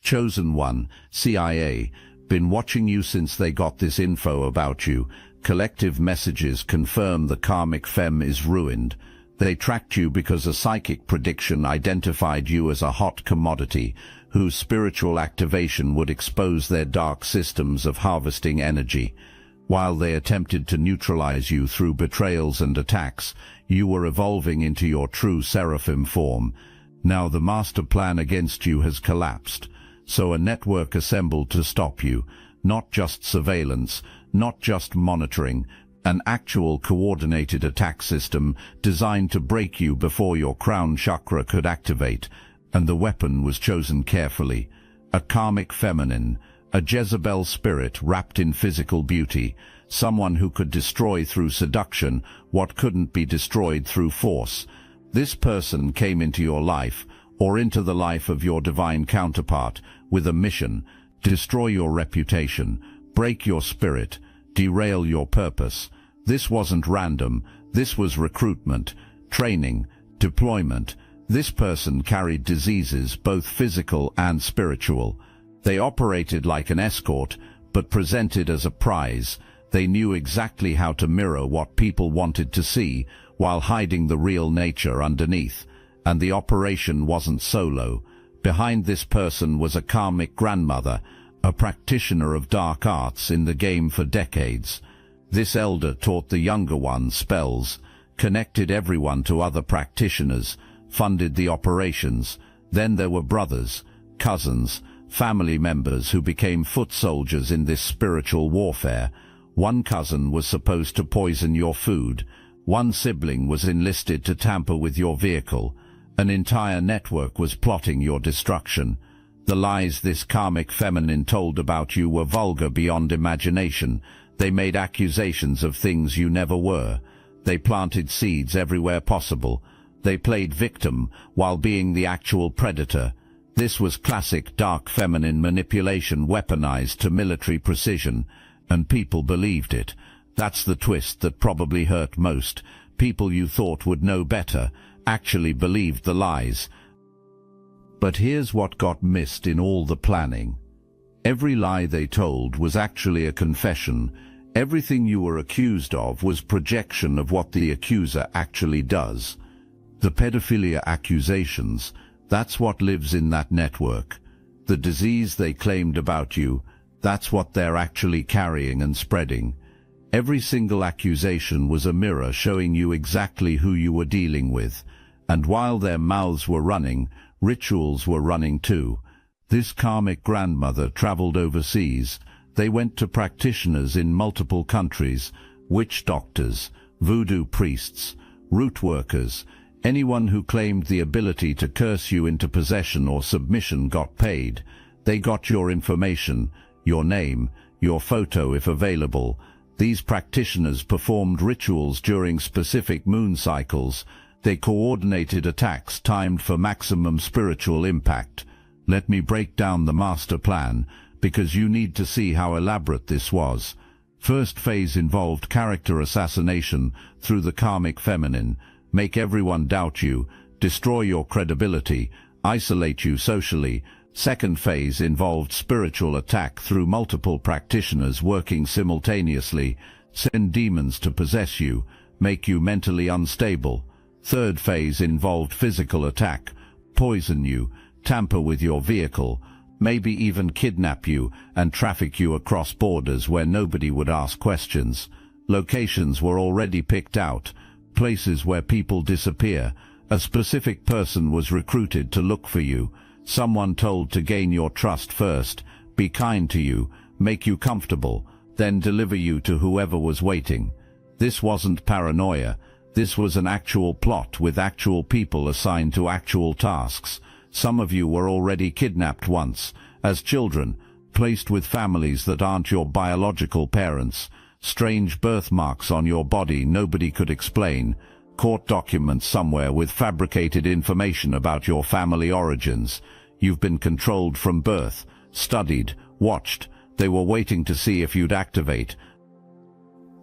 Chosen One, CIA, been watching you since they got this info about you. Collective messages confirm the karmic fem is ruined. They tracked you because a psychic prediction identified you as a hot commodity, whose spiritual activation would expose their dark systems of harvesting energy. While they attempted to neutralize you through betrayals and attacks, you were evolving into your true seraphim form. Now the master plan against you has collapsed, so a network assembled to stop you. Not just surveillance, not just monitoring, an actual coordinated attack system designed to break you before your crown chakra could activate. And the weapon was chosen carefully. A karmic feminine, a Jezebel spirit wrapped in physical beauty, someone who could destroy through seduction what couldn't be destroyed through force. This person came into your life, or into the life of your divine counterpart, with a mission: destroy your reputation, break your spirit, derail your purpose. This wasn't random, this was recruitment, training, deployment. This person carried diseases, both physical and spiritual. They operated like an escort, but presented as a prize. They knew exactly how to mirror what people wanted to see, while hiding the real nature underneath. And the operation wasn't solo. Behind this person was a karmic grandmother, a practitioner of dark arts in the game for decades. This elder taught the younger ones spells, connected everyone to other practitioners, funded the operations. Then there were brothers, cousins, family members who became foot soldiers in this spiritual warfare. One cousin was supposed to poison your food. One sibling was enlisted to tamper with your vehicle. An entire network was plotting your destruction. The lies this karmic feminine told about you were vulgar beyond imagination. They made accusations of things you never were. They planted seeds everywhere possible. They played victim while being the actual predator. This was classic dark feminine manipulation weaponized to military precision, and people believed it. That's the twist that probably hurt most. People you thought would know better actually believed the lies. But here's what got missed in all the planning. Every lie they told was actually a confession. Everything you were accused of was projection of what the accuser actually does. The pedophilia accusations, that's what lives in that network. The disease they claimed about you, that's what they're actually carrying and spreading. Every single accusation was a mirror showing you exactly who you were dealing with. And while their mouths were running, rituals were running too. This karmic grandmother traveled overseas. They went to practitioners in multiple countries, witch doctors, voodoo priests, root workers. Anyone who claimed the ability to curse you into possession or submission got paid. They got your information, your name, your photo if available. These practitioners performed rituals during specific moon cycles. They coordinated attacks timed for maximum spiritual impact. Let me break down the master plan, because you need to see how elaborate this was. First phase involved character assassination through the karmic feminine. Make everyone doubt you, destroy your credibility, isolate you socially. Second phase involved spiritual attack through multiple practitioners working simultaneously, send demons to possess you, make you mentally unstable. Third phase involved physical attack, poison you, tamper with your vehicle, maybe even kidnap you and traffic you across borders where nobody would ask questions. Locations were already picked out, places where people disappear. A specific person was recruited to look for you, someone told to gain your trust first, be kind to you, make you comfortable, then deliver you to whoever was waiting. This wasn't paranoia. This was an actual plot with actual people assigned to actual tasks. Some of you were already kidnapped once, as children, placed with families that aren't your biological parents. Strange birthmarks on your body nobody could explain. Court documents somewhere with fabricated information about your family origins. You've been controlled from birth, studied, watched. They were waiting to see if you'd activate.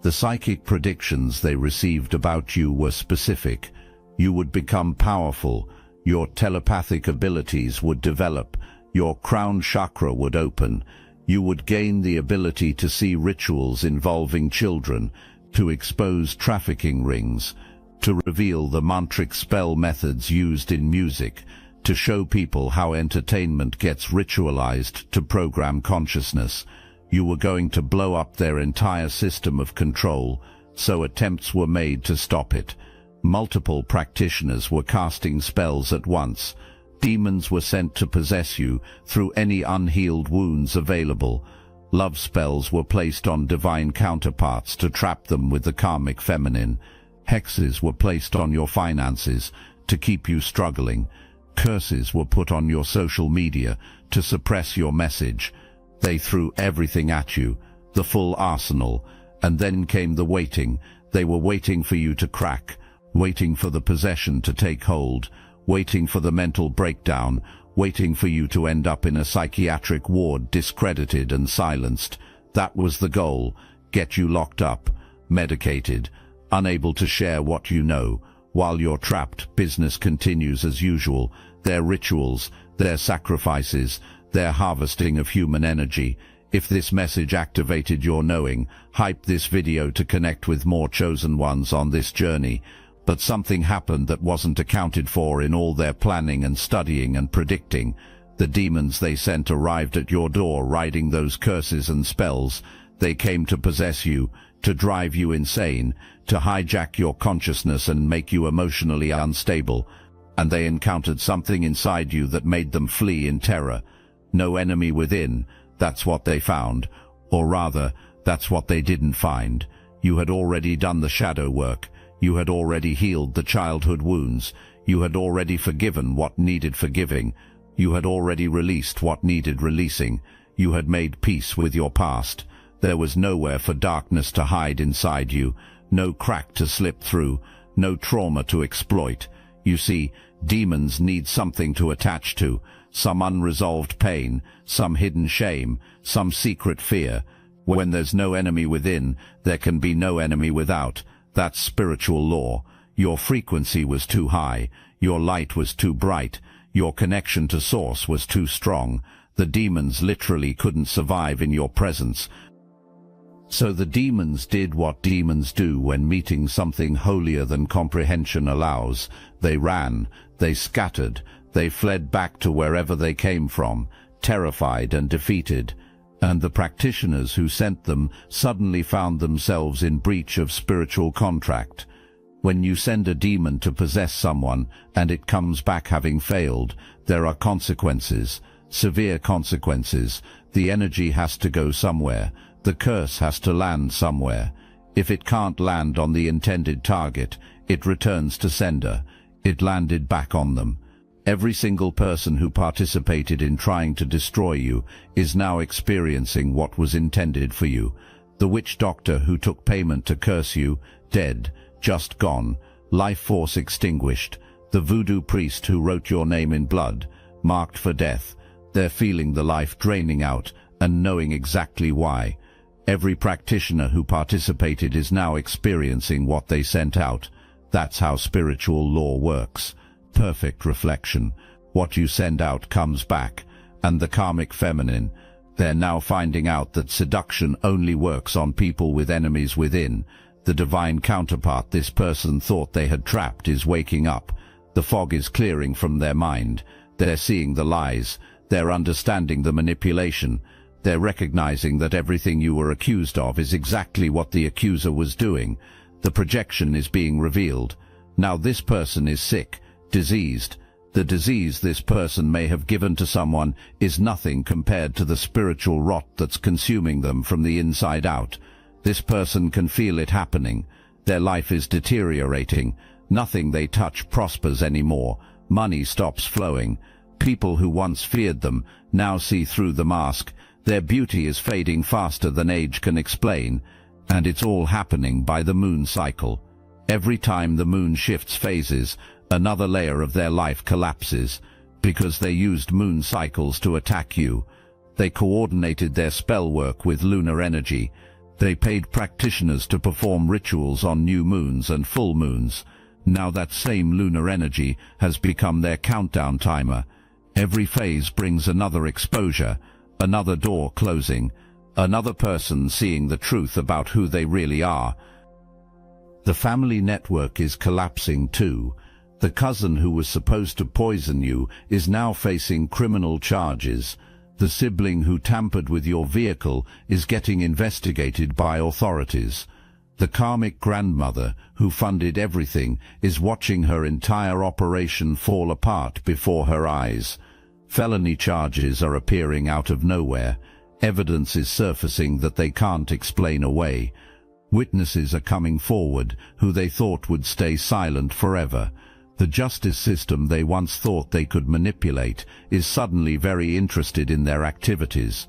The psychic predictions they received about you were specific. You would become powerful. Your telepathic abilities would develop. your crown chakra would open. You would gain the ability to see rituals involving children, to expose trafficking rings, to reveal the mantric spell methods used in music, to show people how entertainment gets ritualized to program consciousness. You were going to blow up their entire system of control, so attempts were made to stop it. Multiple practitioners were casting spells at once. Demons were sent to possess you through any unhealed wounds available. Love spells were placed on divine counterparts to trap them with the karmic feminine. Hexes were placed on your finances to keep you struggling. Curses were put on your social media to suppress your message. They threw everything at you, the full arsenal, and then came the waiting. They were waiting for you to crack, waiting for the possession to take hold, waiting for the mental breakdown, waiting for you to end up in a psychiatric ward discredited and silenced. That was the goal: get you locked up, medicated, unable to share what you know. While you're trapped, business continues as usual. Their rituals, their sacrifices, their harvesting of human energy. If this message activated your knowing, hype this video to connect with more chosen ones on this journey. But something happened that wasn't accounted for in all their planning and studying and predicting. The demons they sent arrived at your door riding those curses and spells. They came to possess you, to drive you insane, to hijack your consciousness and make you emotionally unstable. And they encountered something inside you that made them flee in terror. No enemy within, that's what they found. Or rather, that's what they didn't find. You had already done the shadow work. You had already healed the childhood wounds. You had already forgiven what needed forgiving. You had already released what needed releasing. You had made peace with your past. There was nowhere for darkness to hide inside you, no crack to slip through, no trauma to exploit. You see, demons need something to attach to, some unresolved pain, some hidden shame, some secret fear. When there's no enemy within, there can be no enemy without. That's spiritual law. Your frequency was too high, your light was too bright, your connection to source was too strong. The demons literally couldn't survive in your presence. So the demons did what demons do when meeting something holier than comprehension allows. They ran, they scattered, they fled back to wherever they came from, terrified and defeated. And the practitioners who sent them suddenly found themselves in breach of spiritual contract. When you send a demon to possess someone and it comes back having failed, there are consequences, severe consequences. The energy has to go somewhere. The curse has to land somewhere. If it can't land on the intended target, it returns to sender. It landed back on them. Every single person who participated in trying to destroy you is now experiencing what was intended for you. The witch doctor who took payment to curse you, dead, just gone, life force extinguished. The voodoo priest who wrote your name in blood, marked for death. They're feeling the life draining out and knowing exactly why. Every practitioner who participated is now experiencing what they sent out. That's how spiritual law works. Perfect reflection. What you send out comes back. And the karmic feminine, they're now finding out that seduction only works on people with enemies within. The divine counterpart this person thought they had trapped is waking up. The fog is clearing from their mind. They're seeing the lies. They're understanding the manipulation. They're recognizing that everything you were accused of is exactly what the accuser was doing. The projection is being revealed. Now this person is sick, diseased. The disease this person may have given to someone is nothing compared to the spiritual rot that's consuming them from the inside out. This person can feel it happening. Their life is deteriorating. Nothing they touch prospers anymore. Money stops flowing. People who once feared them now see through the mask. Their beauty is fading faster than age can explain, and it's all happening by the moon cycle. Every time the moon shifts phases, another layer of their life collapses, because they used moon cycles to attack you. They coordinated their spell work with lunar energy. They paid practitioners to perform rituals on new moons and full moons. Now that same lunar energy has become their countdown timer. Every phase brings another exposure, another door closing, another person seeing the truth about who they really are. The family network is collapsing too. The cousin who was supposed to poison you is now facing criminal charges. The sibling who tampered with your vehicle is getting investigated by authorities. The karmic grandmother who funded everything is watching her entire operation fall apart before her eyes. Felony charges are appearing out of nowhere. Evidence is surfacing that they can't explain away. Witnesses are coming forward who they thought would stay silent forever. The justice system they once thought they could manipulate is suddenly very interested in their activities.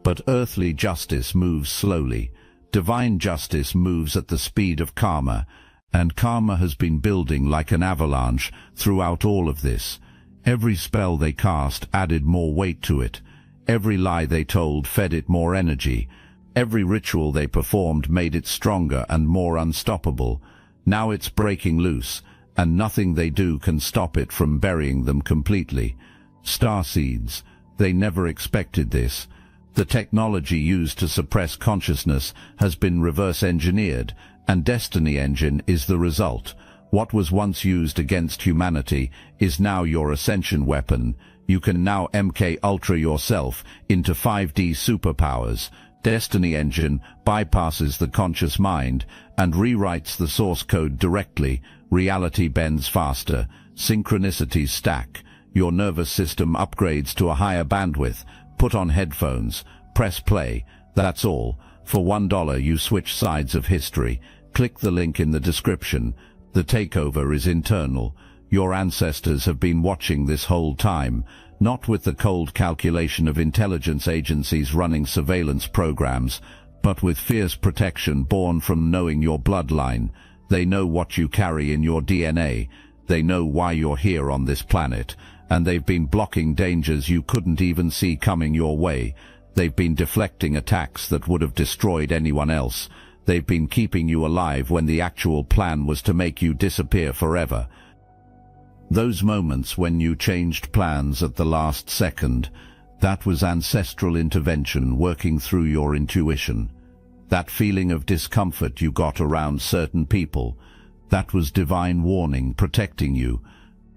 But earthly justice moves slowly. Divine justice moves at the speed of karma, and karma has been building like an avalanche throughout all of this. Every spell they cast added more weight to it. Every lie they told fed it more energy. Every ritual they performed made it stronger and more unstoppable. Now it's breaking loose, and nothing they do can stop it from burying them completely. Starseeds, they never expected this. The technology used to suppress consciousness has been reverse-engineered, and Destiny Engine is the result. What was once used against humanity is now your ascension weapon. You can now MK Ultra yourself into 5D superpowers. Destiny Engine bypasses the conscious mind and rewrites the source code directly. Reality bends faster. Synchronicities stack. Your nervous system upgrades to a higher bandwidth. Put on headphones. Press play. That's all. For $1 you switch sides of history. Click the link in the description. The takeover is internal. Your ancestors have been watching this whole time, not with the cold calculation of intelligence agencies running surveillance programs, but with fierce protection born from knowing your bloodline. They know what you carry in your DNA. They know why you're here on this planet, and they've been blocking dangers you couldn't even see coming your way. They've been deflecting attacks that would have destroyed anyone else. They've been keeping you alive when the actual plan was to make you disappear forever. Those moments when you changed plans at the last second, that was ancestral intervention working through your intuition. That feeling of discomfort you got around certain people, that was divine warning protecting you.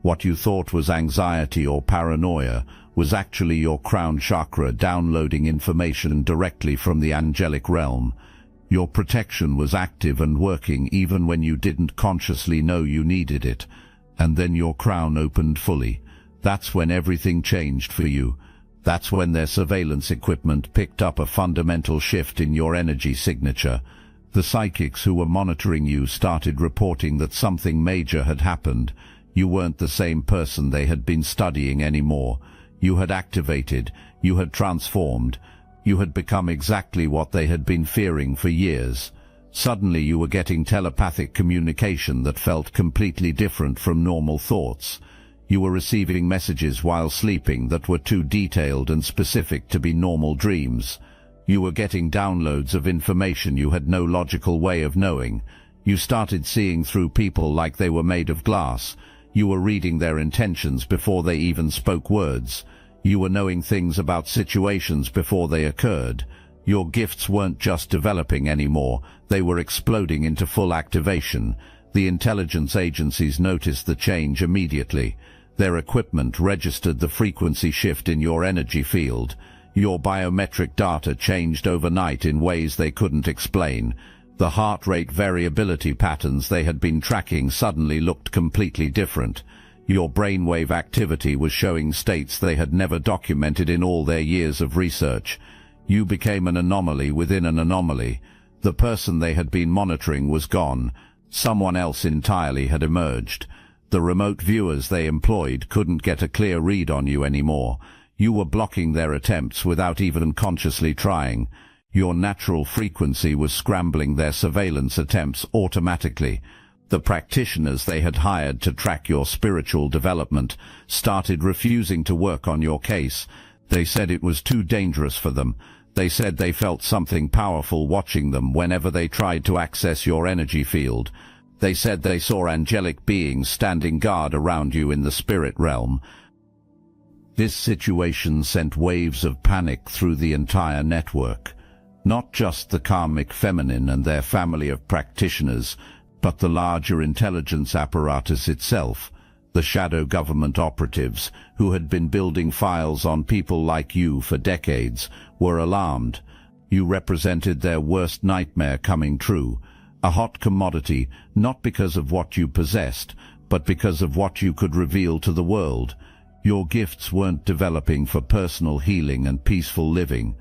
What you thought was anxiety or paranoia was actually your crown chakra downloading information directly from the angelic realm. Your protection was active and working even when you didn't consciously know you needed it. And then your crown opened fully. That's when everything changed for you. That's when their surveillance equipment picked up a fundamental shift in your energy signature. The psychics who were monitoring you started reporting that something major had happened. You weren't the same person they had been studying anymore. You had activated, you had transformed. You had become exactly what they had been fearing for years. Suddenly you were getting telepathic communication that felt completely different from normal thoughts. You were receiving messages while sleeping that were too detailed and specific to be normal dreams. You were getting downloads of information you had no logical way of knowing. You started seeing through people like they were made of glass. You were reading their intentions before they even spoke words. You were knowing things about situations before they occurred. Your gifts weren't just developing anymore, they were exploding into full activation. The intelligence agencies noticed the change immediately. Their equipment registered the frequency shift in your energy field. Your biometric data changed overnight in ways they couldn't explain. The heart rate variability patterns they had been tracking suddenly looked completely different. Your brainwave activity was showing states they had never documented in all their years of research. You became an anomaly within an anomaly. The person they had been monitoring was gone. Someone else entirely had emerged. The remote viewers they employed couldn't get a clear read on you anymore. You were blocking their attempts without even consciously trying. Your natural frequency was scrambling their surveillance attempts automatically. The practitioners they had hired to track your spiritual development started refusing to work on your case. They said it was too dangerous for them. They said they felt something powerful watching them whenever they tried to access your energy field. They said they saw angelic beings standing guard around you in the spirit realm. This situation sent waves of panic through the entire network. Not just the karmic feminine and their family of practitioners, but the larger intelligence apparatus itself. The shadow government operatives, who had been building files on people like you for decades, were alarmed. You represented their worst nightmare coming true. A hot commodity, not because of what you possessed, but because of what you could reveal to the world. Your gifts weren't developing for personal healing and peaceful living.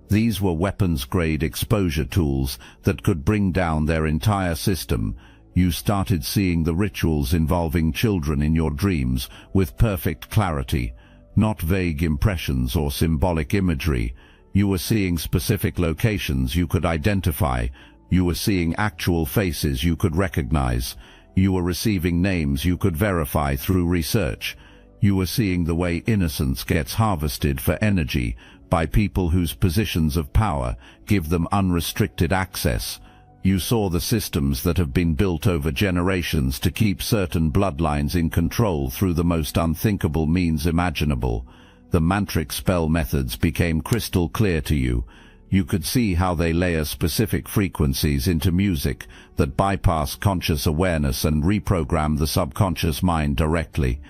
These were weapons-grade exposure tools that could bring down their entire system. You started seeing the rituals involving children in your dreams with perfect clarity, not vague impressions or symbolic imagery. You were seeing specific locations you could identify. You were seeing actual faces you could recognize. You were receiving names you could verify through research. You were seeing the way innocence gets harvested for energy by people whose positions of power give them unrestricted access. You saw the systems that have been built over generations to keep certain bloodlines in control through the most unthinkable means imaginable. The mantric spell methods became crystal clear to you. You could see how they layer specific frequencies into music that bypass conscious awareness and reprogram the subconscious mind directly.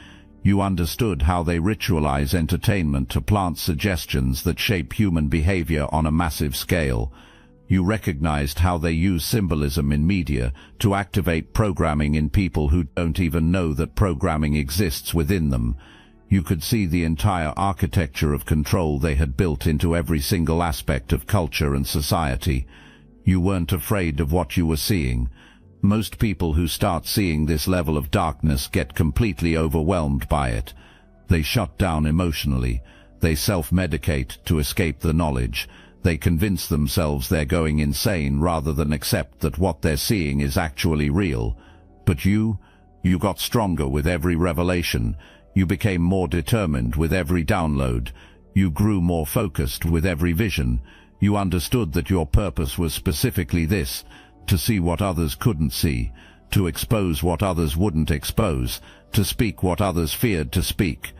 You understood how they ritualize entertainment to plant suggestions that shape human behavior on a massive scale. You recognized how they use symbolism in media to activate programming in people who don't even know that programming exists within them. You could see the entire architecture of control they had built into every single aspect of culture and society. You weren't afraid of what you were seeing. Most people who start seeing this level of darkness get completely overwhelmed by it. They shut down emotionally. They self-medicate to escape the knowledge. They convince themselves they're going insane rather than accept that what they're seeing is actually real. But you got stronger with every revelation. You became more determined with every download. You grew more focused with every vision. You understood that your purpose was specifically this: to see what others couldn't see, to expose what others wouldn't expose, to speak what others feared to speak.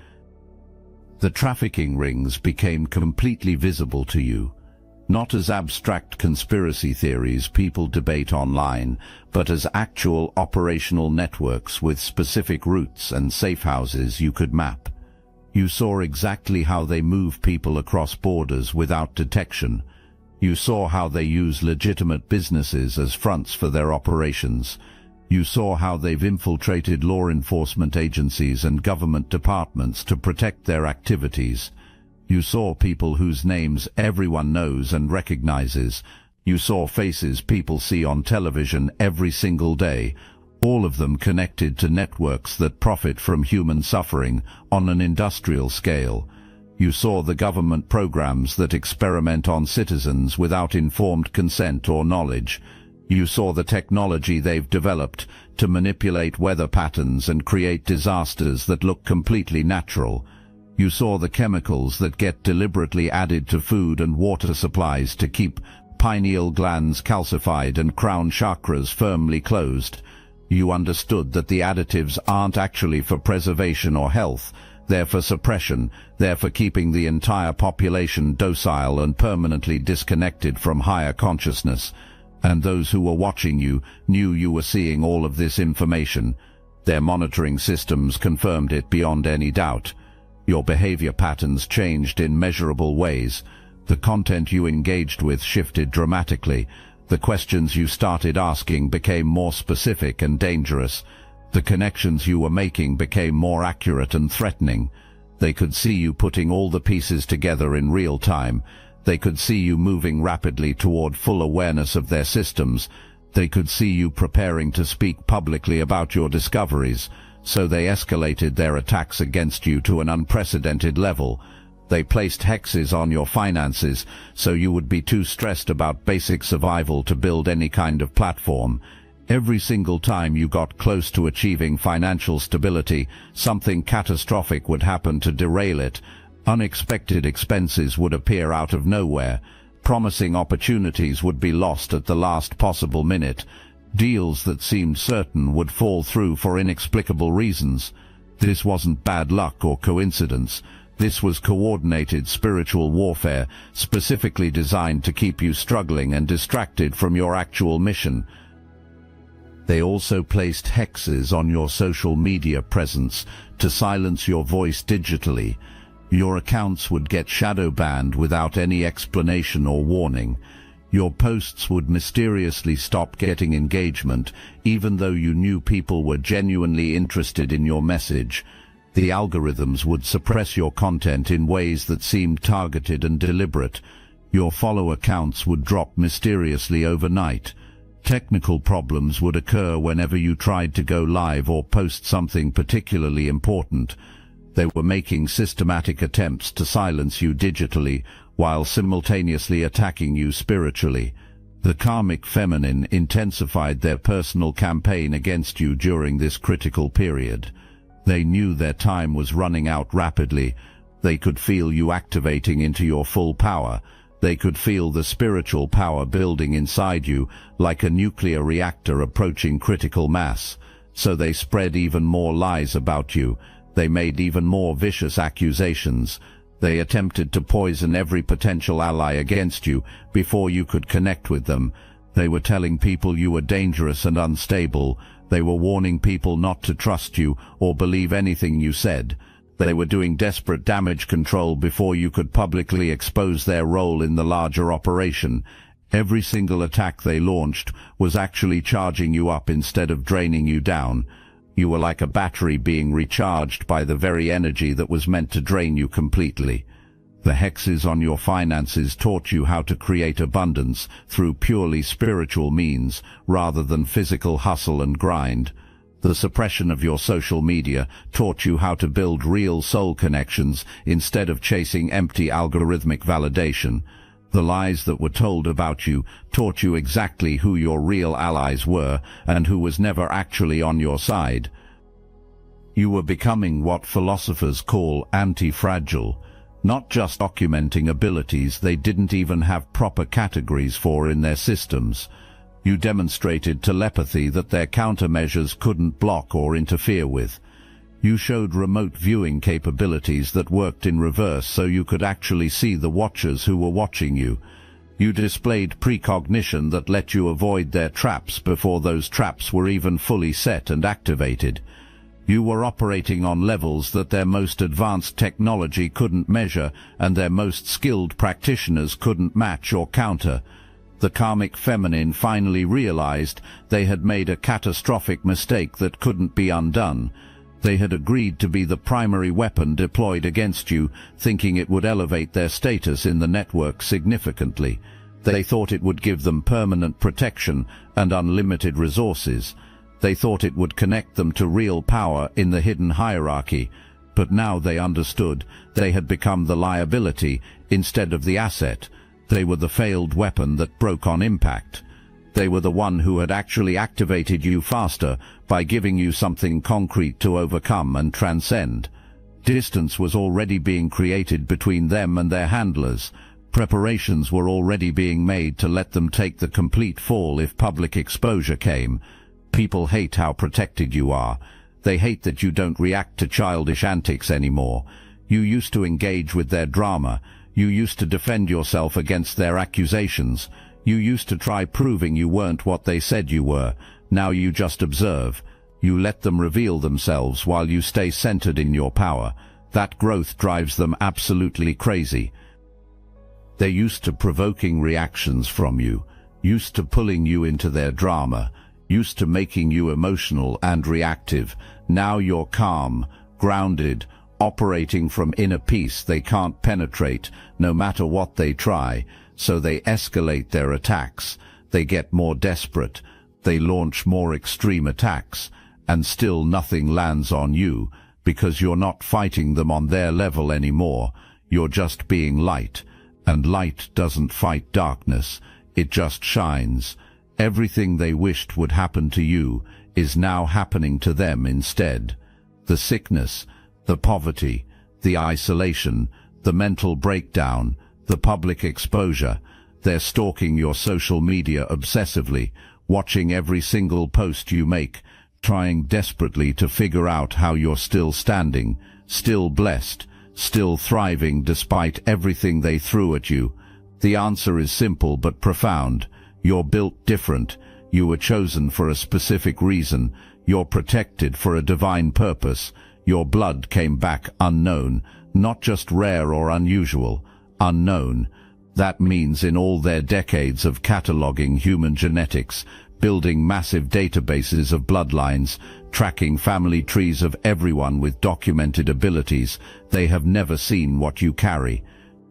The trafficking rings became completely visible to you, not as abstract conspiracy theories people debate online, but as actual operational networks with specific routes and safe houses you could map. You saw exactly how they move people across borders without detection. You saw how they use legitimate businesses as fronts for their operations. You saw how they've infiltrated law enforcement agencies and government departments to protect their activities. You saw people whose names everyone knows and recognizes. You saw faces people see on television every single day, all of them connected to networks that profit from human suffering on an industrial scale. You saw the government programs that experiment on citizens without informed consent or knowledge. You saw the technology they've developed to manipulate weather patterns and create disasters that look completely natural. You saw the chemicals that get deliberately added to food and water supplies to keep pineal glands calcified and crown chakras firmly closed. You understood that the additives aren't actually for preservation or health. They're for suppression. They're for keeping the entire population docile and permanently disconnected from higher consciousness. And those who were watching you knew you were seeing all of this information. Their monitoring systems confirmed it beyond any doubt. Your behavior patterns changed in measurable ways. The content you engaged with shifted dramatically. The questions you started asking became more specific and dangerous. The connections you were making became more accurate and threatening. They could see you putting all the pieces together in real time. They could see you moving rapidly toward full awareness of their systems. They could see you preparing to speak publicly about your discoveries. So they escalated their attacks against you to an unprecedented level. They placed hexes on your finances so you would be too stressed about basic survival to build any kind of platform. Every single time you got close to achieving financial stability, something catastrophic would happen to derail it. Unexpected expenses would appear out of nowhere. Promising opportunities would be lost at the last possible minute. Deals that seemed certain would fall through for inexplicable reasons. This wasn't bad luck or coincidence. This was coordinated spiritual warfare, specifically designed to keep you struggling and distracted from your actual mission. They also placed hexes on your social media presence to silence your voice digitally. Your accounts would get shadow banned without any explanation or warning. Your posts would mysteriously stop getting engagement, even though you knew people were genuinely interested in your message. The algorithms would suppress your content in ways that seemed targeted and deliberate. Your follower counts would drop mysteriously overnight. Technical problems would occur whenever you tried to go live or post something particularly important. They were making systematic attempts to silence you digitally while simultaneously attacking you spiritually. The karmic feminine intensified their personal campaign against you during this critical period. They knew their time was running out rapidly. They could feel you activating into your full power. They could feel the spiritual power building inside you, like a nuclear reactor approaching critical mass. So they spread even more lies about you. They made even more vicious accusations. They attempted to poison every potential ally against you before you could connect with them. They were telling people you were dangerous and unstable. They were warning people not to trust you or believe anything you said. They were doing desperate damage control before you could publicly expose their role in the larger operation. Every single attack they launched was actually charging you up instead of draining you down. You were like a battery being recharged by the very energy that was meant to drain you completely. The hexes on your finances taught you how to create abundance through purely spiritual means rather than physical hustle and grind. The suppression of your social media taught you how to build real soul connections instead of chasing empty algorithmic validation. The lies that were told about you taught you exactly who your real allies were and who was never actually on your side. You were becoming what philosophers call anti-fragile, not just documenting abilities they didn't even have proper categories for in their systems. You demonstrated telepathy that their countermeasures couldn't block or interfere with. You showed remote viewing capabilities that worked in reverse so you could actually see the watchers who were watching you. You displayed precognition that let you avoid their traps before those traps were even fully set and activated. You were operating on levels that their most advanced technology couldn't measure and their most skilled practitioners couldn't match or counter. The karmic feminine finally realized they had made a catastrophic mistake that couldn't be undone. They had agreed to be the primary weapon deployed against you, thinking it would elevate their status in the network significantly. They thought it would give them permanent protection and unlimited resources. They thought it would connect them to real power in the hidden hierarchy. But now they understood they had become the liability instead of the asset. They were the failed weapon that broke on impact. They were the one who had actually activated you faster by giving you something concrete to overcome and transcend. Distance was already being created between them and their handlers. Preparations were already being made to let them take the complete fall if public exposure came. People hate how protected you are. They hate that you don't react to childish antics anymore. You used to engage with their drama. You used to defend yourself against their accusations. You used to try proving you weren't what they said you were. Now you just observe. You let them reveal themselves while you stay centered in your power. That growth drives them absolutely crazy. They're used to provoking reactions from you, used to pulling you into their drama, used to making you emotional and reactive. Now you're calm, grounded, operating from inner peace they can't penetrate, no matter what they try. So they escalate their attacks, they get more desperate, they launch more extreme attacks, and still nothing lands on you, because you're not fighting them on their level anymore. You're just being light, and light doesn't fight darkness, it just shines. Everything they wished would happen to you is now happening to them instead. The sickness, the poverty, the isolation, the mental breakdown, the public exposure. They're stalking your social media obsessively, watching every single post you make, trying desperately to figure out how you're still standing, still blessed, still thriving despite everything they threw at you? The answer is simple but profound. You're built different. You were chosen for a specific reason. You're protected for a divine purpose. Your blood came back unknown, not just rare or unusual, unknown. That means in all their decades of cataloging human genetics, building massive databases of bloodlines, tracking family trees of everyone with documented abilities, they have never seen what you carry.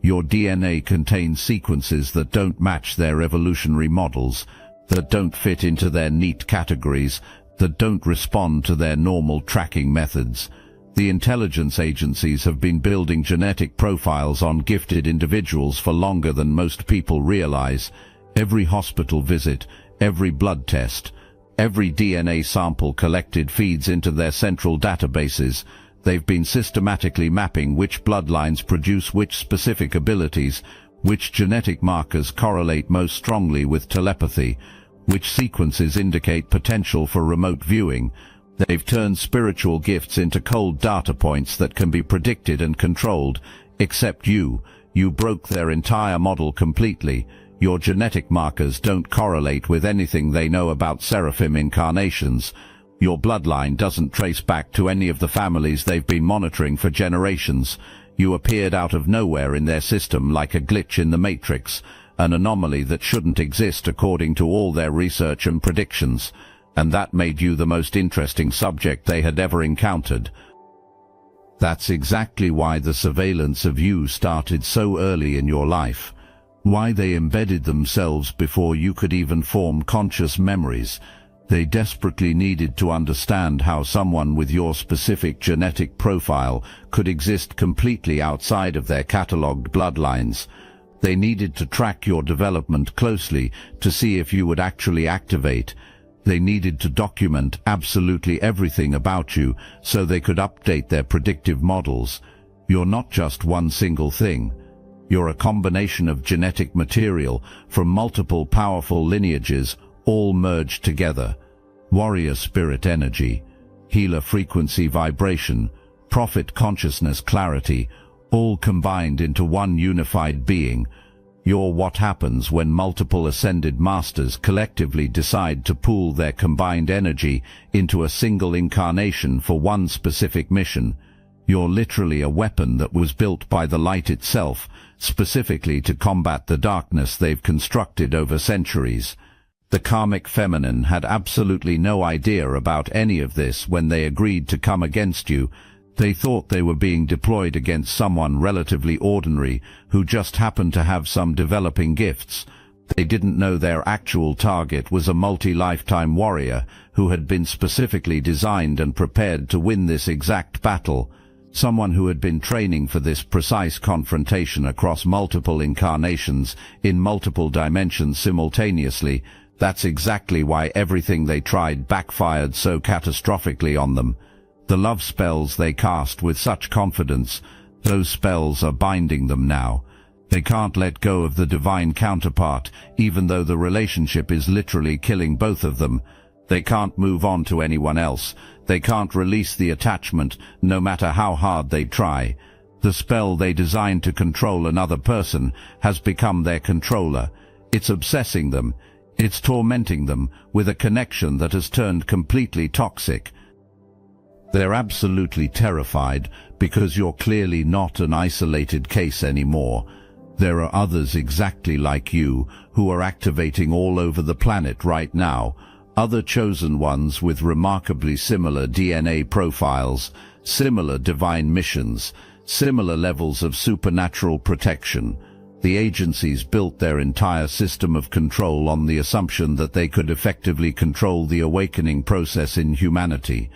Your DNA contains sequences that don't match their evolutionary models, that don't fit into their neat categories, that don't respond to their normal tracking methods. The intelligence agencies have been building genetic profiles on gifted individuals for longer than most people realize. Every hospital visit, every blood test, every DNA sample collected feeds into their central databases. They've been systematically mapping which bloodlines produce which specific abilities, which genetic markers correlate most strongly with telepathy, which sequences indicate potential for remote viewing. They've turned spiritual gifts into cold data points that can be predicted and controlled. Except you broke their entire model completely. Your genetic markers don't correlate with anything they know about seraphim incarnations. Your bloodline doesn't trace back to any of the families they've been monitoring for generations. You appeared out of nowhere in their system like a glitch in the Matrix, an anomaly that shouldn't exist according to all their research and predictions. And that made you the most interesting subject they had ever encountered. That's exactly why the surveillance of you started so early in your life. Why they embedded themselves before you could even form conscious memories. They desperately needed to understand how someone with your specific genetic profile could exist completely outside of their catalogued bloodlines. They needed to track your development closely to see if you would actually activate. They needed to document absolutely everything about you so they could update their predictive models. You're not just one single thing. You're a combination of genetic material from multiple powerful lineages, all merged together. Warrior spirit energy, healer frequency vibration, prophet consciousness clarity, all combined into one unified being. You're what happens when multiple ascended masters collectively decide to pool their combined energy into a single incarnation for one specific mission. You're literally a weapon that was built by the light itself, specifically to combat the darkness they've constructed over centuries. The karmic feminine had absolutely no idea about any of this when they agreed to come against you. They thought they were being deployed against someone relatively ordinary who just happened to have some developing gifts. They didn't know their actual target was a multi-lifetime warrior who had been specifically designed and prepared to win this exact battle. Someone who had been training for this precise confrontation across multiple incarnations in multiple dimensions simultaneously. That's exactly why everything they tried backfired so catastrophically on them. The love spells they cast with such confidence, those spells are binding them now. They can't let go of the divine counterpart, even though the relationship is literally killing both of them. They can't move on to anyone else. They can't release the attachment, no matter how hard they try. The spell they designed to control another person has become their controller. It's obsessing them. It's tormenting them with a connection that has turned completely toxic. They're absolutely terrified because you're clearly not an isolated case anymore. There are others exactly like you who are activating all over the planet right now. Other chosen ones with remarkably similar DNA profiles, similar divine missions, similar levels of supernatural protection. The agencies built their entire system of control on the assumption that they could effectively control the awakening process in humanity,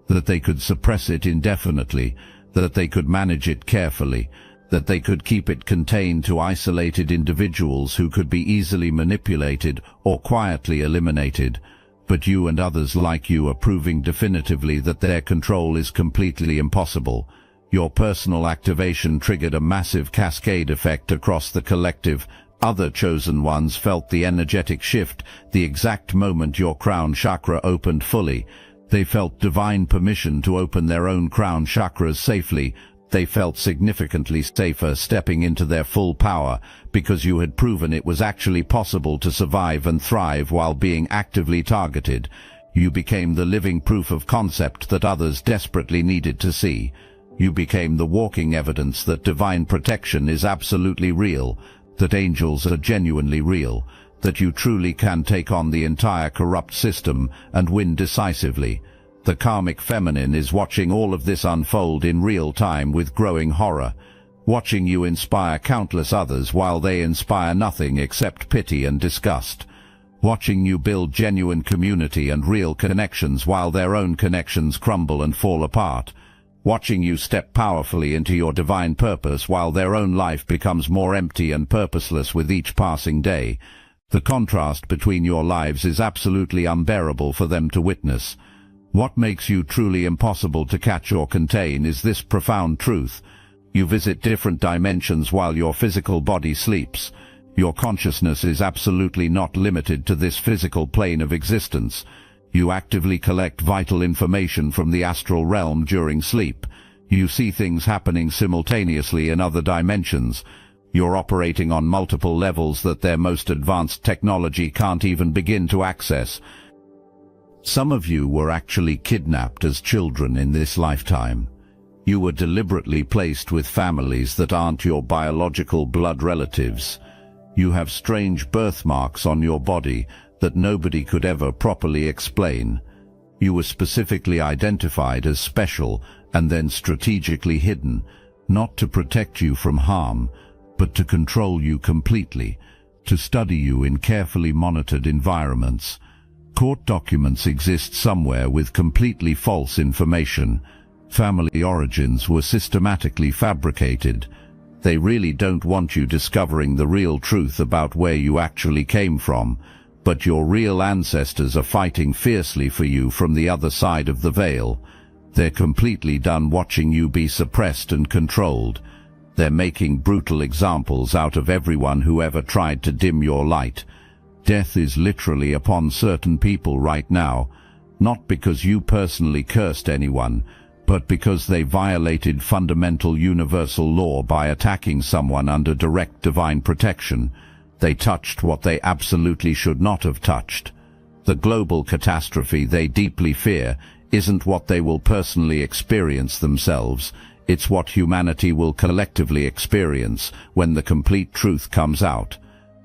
that they could suppress it indefinitely, that they could manage it carefully, that they could keep it contained to isolated individuals who could be easily manipulated or quietly eliminated. But you and others like you are proving definitively that their control is completely impossible. Your personal activation triggered a massive cascade effect across the collective. Other chosen ones felt the energetic shift the exact moment your crown chakra opened fully. They felt divine permission to open their own crown chakras safely. They felt significantly safer stepping into their full power because you had proven it was actually possible to survive and thrive while being actively targeted. You became the living proof of concept that others desperately needed to see. You became the walking evidence that divine protection is absolutely real, that angels are genuinely real, that you truly can take on the entire corrupt system and win decisively. The karmic feminine is watching all of this unfold in real time with growing horror, watching you inspire countless others while they inspire nothing except pity and disgust, watching you build genuine community and real connections while their own connections crumble and fall apart, watching you step powerfully into your divine purpose while their own life becomes more empty and purposeless with each passing day. The contrast between your lives is absolutely unbearable for them to witness. What makes you truly impossible to catch or contain is this profound truth. You visit different dimensions while your physical body sleeps. Your consciousness is absolutely not limited to this physical plane of existence. You actively collect vital information from the astral realm during sleep. You see things happening simultaneously in other dimensions. You're operating on multiple levels that their most advanced technology can't even begin to access. Some of you were actually kidnapped as children in this lifetime. You were deliberately placed with families that aren't your biological blood relatives. You have strange birthmarks on your body that nobody could ever properly explain. You were specifically identified as special and then strategically hidden, not to protect you from harm, but to control you completely, to study you in carefully monitored environments. Court documents exist somewhere with completely false information. Family origins were systematically fabricated. They really don't want you discovering the real truth about where you actually came from, but your real ancestors are fighting fiercely for you from the other side of the veil. They're completely done watching you be suppressed and controlled. They're making brutal examples out of everyone who ever tried to dim your light. Death is literally upon certain people right now, not because you personally cursed anyone, but because they violated fundamental universal law by attacking someone under direct divine protection. They touched what they absolutely should not have touched. The global catastrophe they deeply fear isn't what they will personally experience themselves. It's what humanity will collectively experience when the complete truth comes out.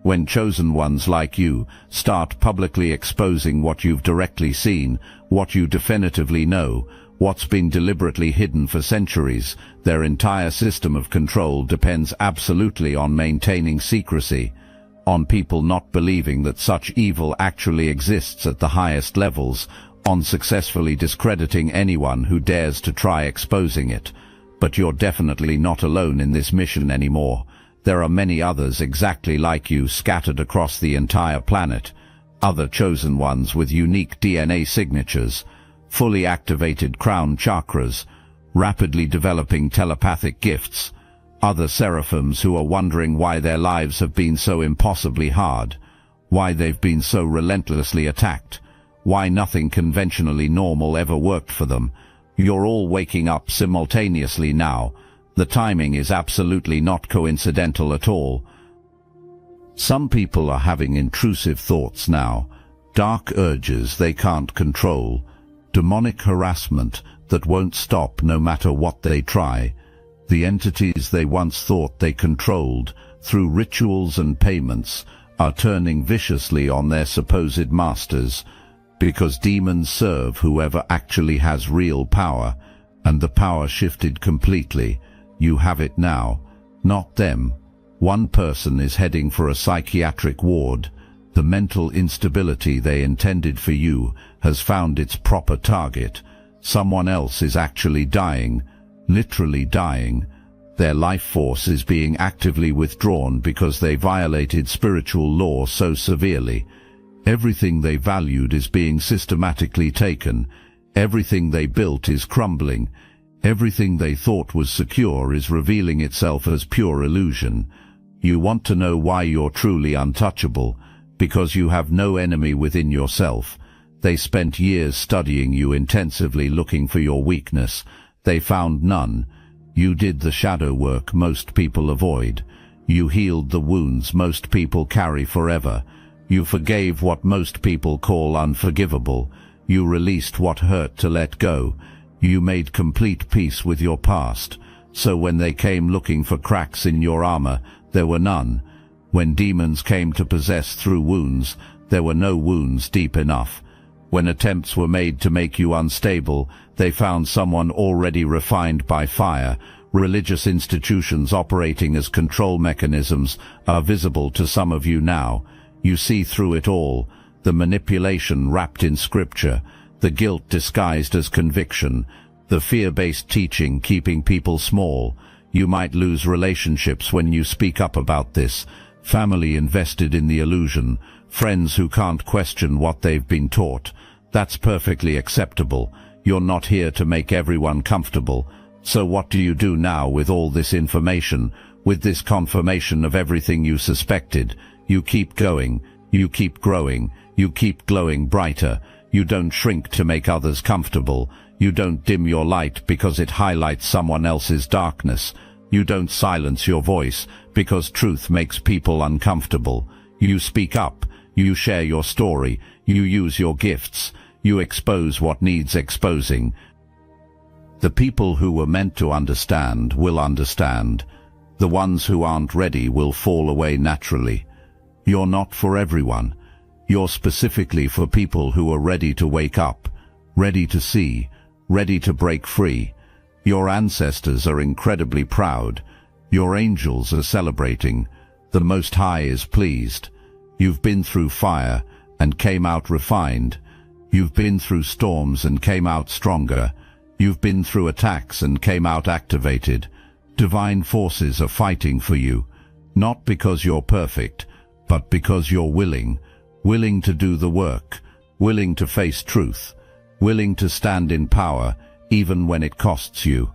When chosen ones like you start publicly exposing what you've directly seen, what you definitively know, what's been deliberately hidden for centuries, their entire system of control depends absolutely on maintaining secrecy, on people not believing that such evil actually exists at the highest levels, on successfully discrediting anyone who dares to try exposing it. But you're definitely not alone in this mission anymore. There are many others exactly like you scattered across the entire planet, other chosen ones with unique DNA signatures, fully activated crown chakras, rapidly developing telepathic gifts, other seraphims who are wondering why their lives have been so impossibly hard, why they've been so relentlessly attacked, why nothing conventionally normal ever worked for them. You're all waking up simultaneously now. The timing is absolutely not coincidental at all. Some people are having intrusive thoughts now, dark urges they can't control, demonic harassment that won't stop no matter what they try. The entities they once thought they controlled through rituals and payments are turning viciously on their supposed masters, because demons serve whoever actually has real power, and the power shifted completely. You have it now, not them. One person is heading for a psychiatric ward. The mental instability they intended for you has found its proper target. Someone else is actually dying, literally dying. Their life force is being actively withdrawn because they violated spiritual law so severely. Everything they valued is being systematically taken. Everything they built is crumbling. Everything they thought was secure is revealing itself as pure illusion. You want to know why you're truly untouchable? Because you have no enemy within yourself. They spent years studying you intensively, looking for your weakness. They found none. You did the shadow work most people avoid. You healed the wounds most people carry forever. You forgave what most people call unforgivable. You released what hurt to let go. You made complete peace with your past. So when they came looking for cracks in your armor, there were none. When demons came to possess through wounds, there were no wounds deep enough. When attempts were made to make you unstable, they found someone already refined by fire. Religious institutions operating as control mechanisms are visible to some of you now. You see through it all, the manipulation wrapped in scripture, the guilt disguised as conviction, the fear-based teaching keeping people small. You might lose relationships when you speak up about this, family invested in the illusion, friends who can't question what they've been taught. That's perfectly acceptable. You're not here to make everyone comfortable. So what do you do now with all this information, with this confirmation of everything you suspected? You keep going, you keep growing, you keep glowing brighter. You don't shrink to make others comfortable. You don't dim your light because it highlights someone else's darkness. You don't silence your voice because truth makes people uncomfortable. You speak up, you share your story, you use your gifts, you expose what needs exposing. The people who were meant to understand will understand. The ones who aren't ready will fall away naturally. You're not for everyone. You're specifically for people who are ready to wake up, ready to see, ready to break free. Your ancestors are incredibly proud. Your angels are celebrating. The Most High is pleased. You've been through fire and came out refined. You've been through storms and came out stronger. You've been through attacks and came out activated. Divine forces are fighting for you, not because you're perfect, but because you're willing to do the work, willing to face truth, willing to stand in power even when it costs you.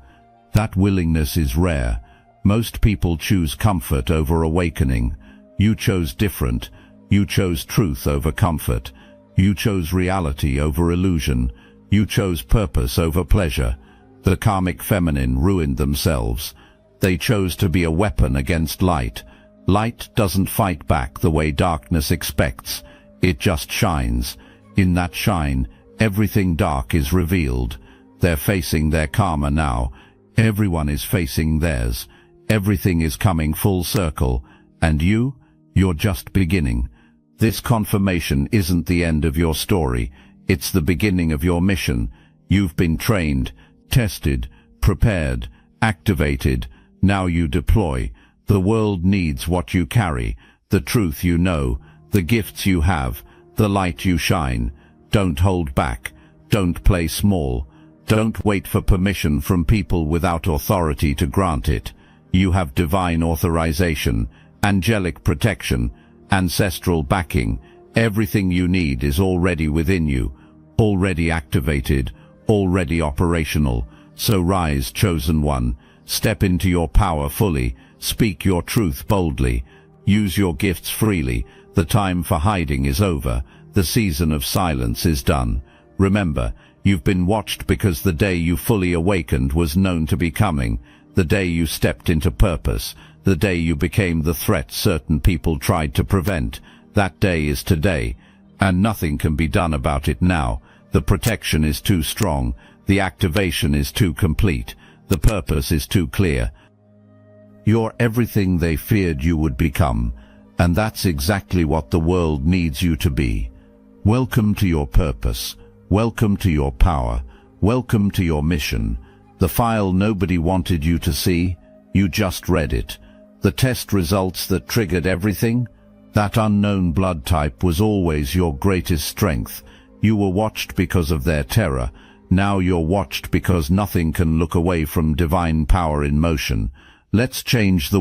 That willingness is rare. Most people choose comfort over awakening. You chose different. You chose truth over comfort. You chose reality over illusion. You chose purpose over pleasure. The karmic feminine ruined themselves. They chose to be a weapon against light. Light doesn't fight back the way darkness expects. It just shines. In that shine, everything dark is revealed. They're facing their karma now. Everyone is facing theirs. Everything is coming full circle. And you're just beginning. This confirmation isn't the end of your story. It's the beginning of your mission. You've been trained, tested, prepared, activated. Now you deploy. The world needs what you carry, the truth you know, the gifts you have, the light you shine. Don't hold back. Don't play small. Don't wait for permission from people without authority to grant it. You have divine authorization, angelic protection, ancestral backing. Everything you need is already within you, already activated, already operational. So rise, chosen one. Step into your power fully. Speak your truth boldly. Use your gifts freely. The time for hiding is over. The season of silence is done. Remember, you've been watched because the day you fully awakened was known to be coming. The day you stepped into purpose. The day you became the threat certain people tried to prevent. That day is today, and nothing can be done about it now. The protection is too strong. The activation is too complete. The purpose is too clear. You're everything they feared you would become, and that's exactly what the world needs you to be. Welcome to your purpose. Welcome to your power. Welcome to your mission. The file nobody wanted you to see, you just read it. The test results that triggered everything? That unknown blood type was always your greatest strength. You were watched because of their terror. Now you're watched because nothing can look away from divine power in motion. Let's change the